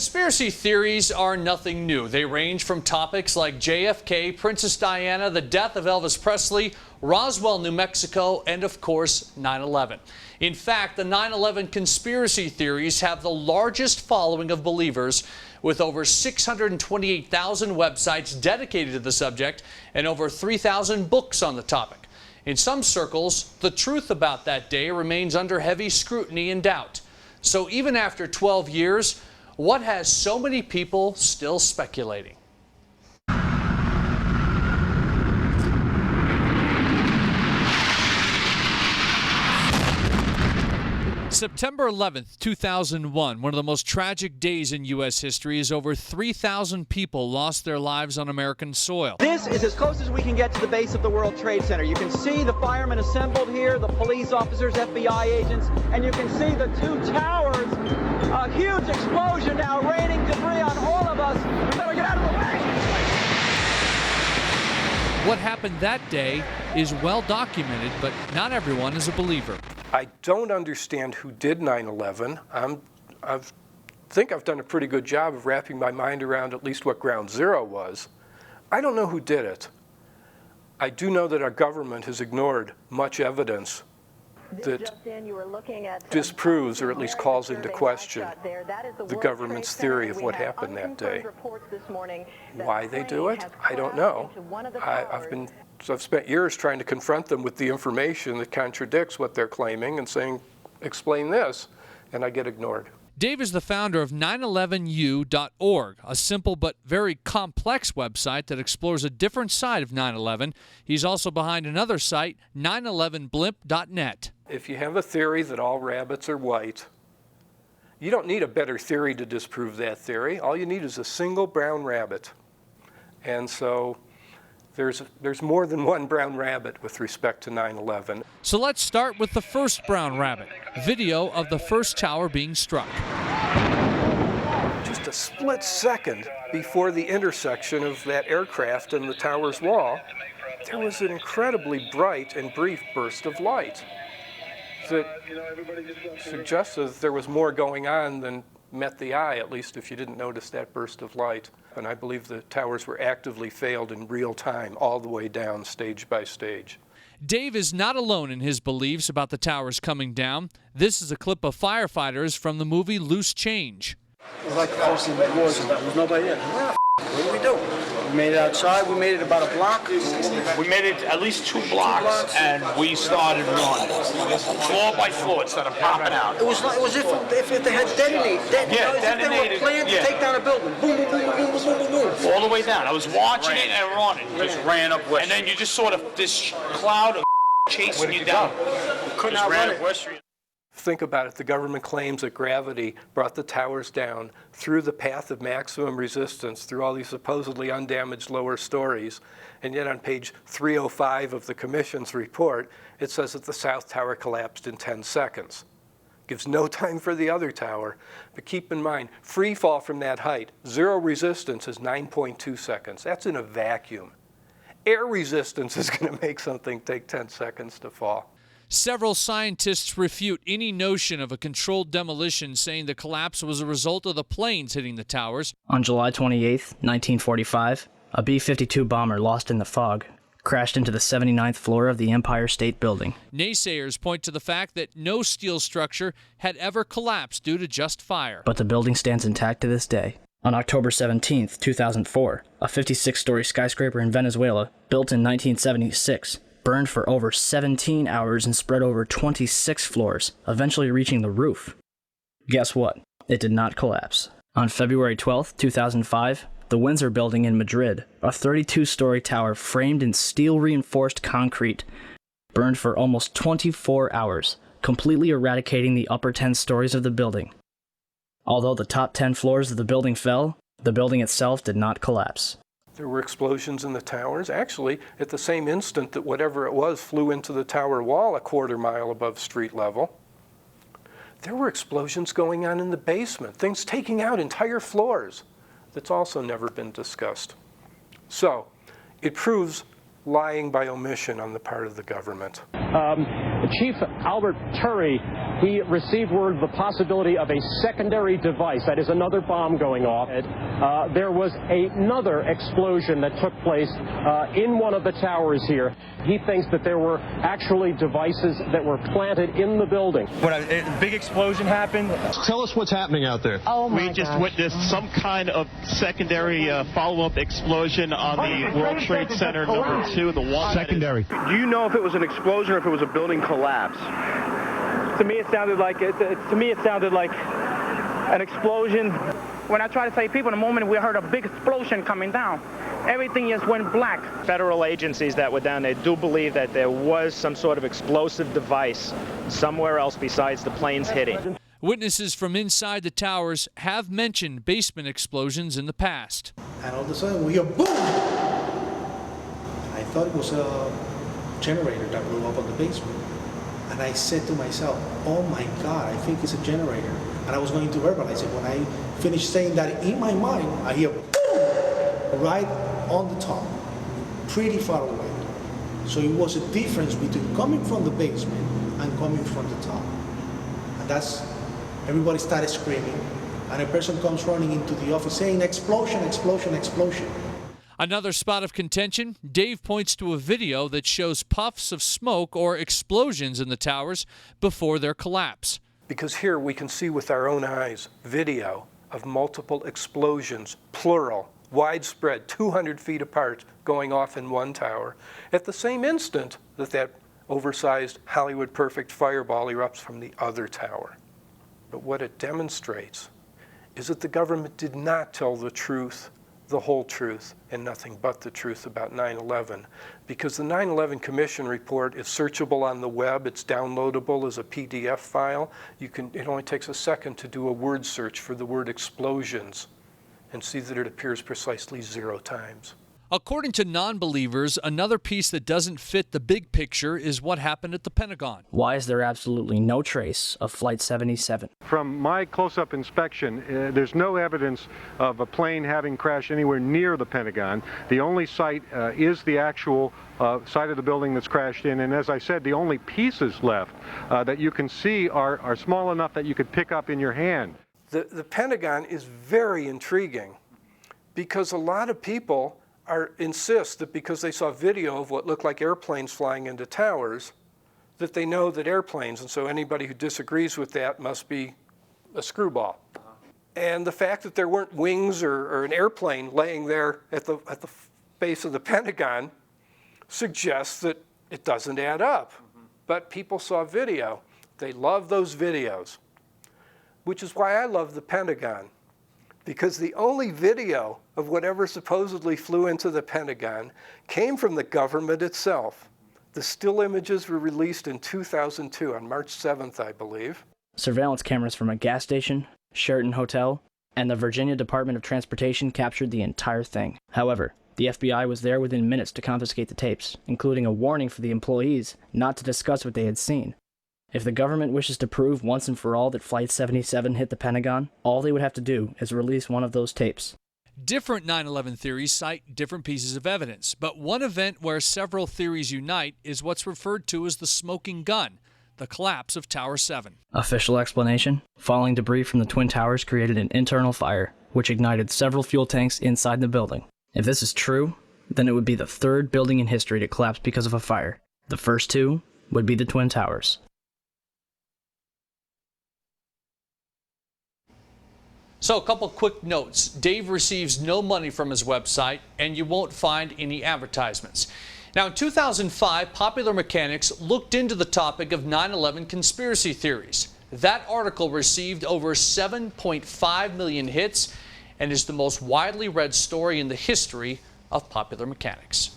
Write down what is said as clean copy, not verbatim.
Conspiracy theories are nothing new. They range from topics like JFK, Princess Diana, the death of Elvis Presley, Roswell, New Mexico, and of course 9/11. In fact, the 9/11 conspiracy theories have the largest following of believers, with over 628,000 websites dedicated to the subject and over 3,000 books on the topic. In some circles, the truth about that day remains under heavy scrutiny and doubt. So even after 12 years, what has so many people still speculating? September 11th, 2001, one of the most tragic days in U.S. history, as over 3,000 people lost their lives on American soil. This is as close as we can get to the base of the World Trade Center. You can see the firemen assembled here, the police officers, FBI agents, and you can see the two towers. A huge explosion now raining debris on all of us. We better get out of the way. What happened that day is well documented, but not everyone is a believer. I don't understand who did 9/11. I think I've done a pretty good job of wrapping my mind around at least what Ground Zero was. I don't know who did it. I do know that our government has ignored much evidence that disproves or at least calls into question the government's theory of what happened that day. Why they do it, I don't know. I've spent years trying to confront them with the information that contradicts what they're claiming and saying, explain this, and I get ignored. Dave is the founder of 911u.org, a simple but very complex website that explores a different side of 9/11. He's also behind another site, 911blimp.net. If you have a theory that all rabbits are white, you don't need a better theory to disprove that theory. All you need is a single brown rabbit. And so there's more than one brown rabbit with respect to 9/11. So let's start with the first brown rabbit, video of the first tower being struck. Just a split second before the intersection of that aircraft and the tower's wall, there was an incredibly bright and brief burst of light that suggested that there was more going on than met the eye, at least if you didn't notice that burst of light. And I believe the towers were actively failed in real time, all the way down, stage by stage. Dave is not alone in his beliefs about the towers coming down. This is a clip of firefighters from the movie Loose Change. It was like posting the wars and there was nobody in. What did we do? We made it outside, we made it about a block. We made it at least two blocks, and we started running. Floor by floor, instead of popping out. It was if they had detonated. If they were planned to take down a building. Boom, boom, boom, boom, boom, boom, boom, boom. All the way down. I was watching it and running. Just ran up West Street. And then you just sort of, this cloud of chasing you down. Couldn't outrun it. West Street. Think about it. The government claims that gravity brought the towers down through the path of maximum resistance, through all these supposedly undamaged lower stories. And yet on page 305 of the Commission's report, it says that the South Tower collapsed in 10 seconds. Gives no time for the other tower. But keep in mind, free fall from that height, zero resistance is 9.2 seconds. That's in a vacuum. Air resistance is going to make something take 10 seconds to fall. Several scientists refute any notion of a controlled demolition, saying the collapse was a result of the planes hitting the towers. On July 28, 1945, a B-52 bomber lost in the fog crashed into the 79th floor of the Empire State Building. Naysayers point to the fact that no steel structure had ever collapsed due to just fire. But the building stands intact to this day. On October 17, 2004, a 56-story skyscraper in Venezuela, built in 1976, burned for over 17 hours and spread over 26 floors, eventually reaching the roof. Guess what? It did not collapse. On February 12, 2005, the Windsor Building in Madrid, a 32-story tower framed in steel-reinforced concrete, burned for almost 24 hours, completely eradicating the upper 10 stories of the building. Although the top 10 floors of the building fell, the building itself did not collapse. There were explosions in the towers. Actually, at the same instant that whatever it was flew into the tower wall a quarter mile above street level, there were explosions going on in the basement, things taking out entire floors. That's also never been discussed. So, it proves lying by omission on the part of the government. Chief Albert Turry he received word of the possibility of a secondary device, that is another bomb going off. There was another explosion that took place in one of the towers here. He thinks that there were actually devices that were planted in the building. When a big explosion happened. Tell us what's happening out there. Oh my We just gosh. witnessed some kind of secondary follow-up explosion on the World Trade Center #2, the one. Secondary. Do you know if it was an explosion or if it was a building collapse? To me, it sounded like an explosion. When I try to save people, in the moment we heard a big explosion coming down, everything just went black. Federal agencies that were down there do believe that there was some sort of explosive device somewhere else besides the planes hitting. Witnesses from inside the towers have mentioned basement explosions in the past. And all of a sudden we hear boom! I thought it was a generator that blew up on the basement. And I said to myself, oh my God, I think it's a generator. And I was going to verbalize it. When I finished saying that in my mind, I hear boom! Right on the top, pretty far away. So it was a difference between coming from the basement and coming from the top. And that's, everybody started screaming. And a person comes running into the office saying, explosion, explosion, explosion. Another spot of contention, Dave points to a video that shows puffs of smoke or explosions in the towers before their collapse. Because here we can see with our own eyes video of multiple explosions, plural, widespread, 200 feet apart, going off in one tower, at the same instant that that oversized Hollywood perfect fireball erupts from the other tower. But what it demonstrates is that the government did not tell the truth, the whole truth, and nothing but the truth about 9/11, because the 9/11 Commission report is searchable on the web. It's downloadable as a PDF file. It only takes a second to do a word search for the word explosions and see that it appears precisely 0 times. According to non-believers, another piece that doesn't fit the big picture is what happened at the Pentagon. Why is there absolutely no trace of Flight 77? From my close-up inspection, there's no evidence of a plane having crashed anywhere near the Pentagon. The only site is the actual site of the building that's crashed in, and as I said, the only pieces left that you can see are small enough that you could pick up in your hand. The Pentagon is very intriguing because a lot of people insist that because they saw video of what looked like airplanes flying into towers, that they know that airplanes, and so anybody who disagrees with that must be a screwball. And the fact that there weren't wings or an airplane laying there at the base of the Pentagon suggests that it doesn't add up. But people saw video. They love those videos, which is why I love the Pentagon. Because the only video of whatever supposedly flew into the Pentagon came from the government itself. The still images were released in 2002, on March 7th, I believe. Surveillance cameras from a gas station, Sheraton Hotel, and the Virginia Department of Transportation captured the entire thing. However, the FBI was there within minutes to confiscate the tapes, including a warning for the employees not to discuss what they had seen. If the government wishes to prove once and for all that Flight 77 hit the Pentagon, all they would have to do is release one of those tapes. Different 9/11 theories cite different pieces of evidence, but one event where several theories unite is what's referred to as the smoking gun, the collapse of Tower 7. Official explanation: falling debris from the Twin Towers created an internal fire, which ignited several fuel tanks inside the building. If this is true, then it would be the third building in history to collapse because of a fire. The first two would be the Twin Towers. So a couple quick notes. Dave receives no money from his website, and you won't find any advertisements. Now, in 2005, Popular Mechanics looked into the topic of 9/11 conspiracy theories. That article received over 7.5 million hits and is the most widely read story in the history of Popular Mechanics.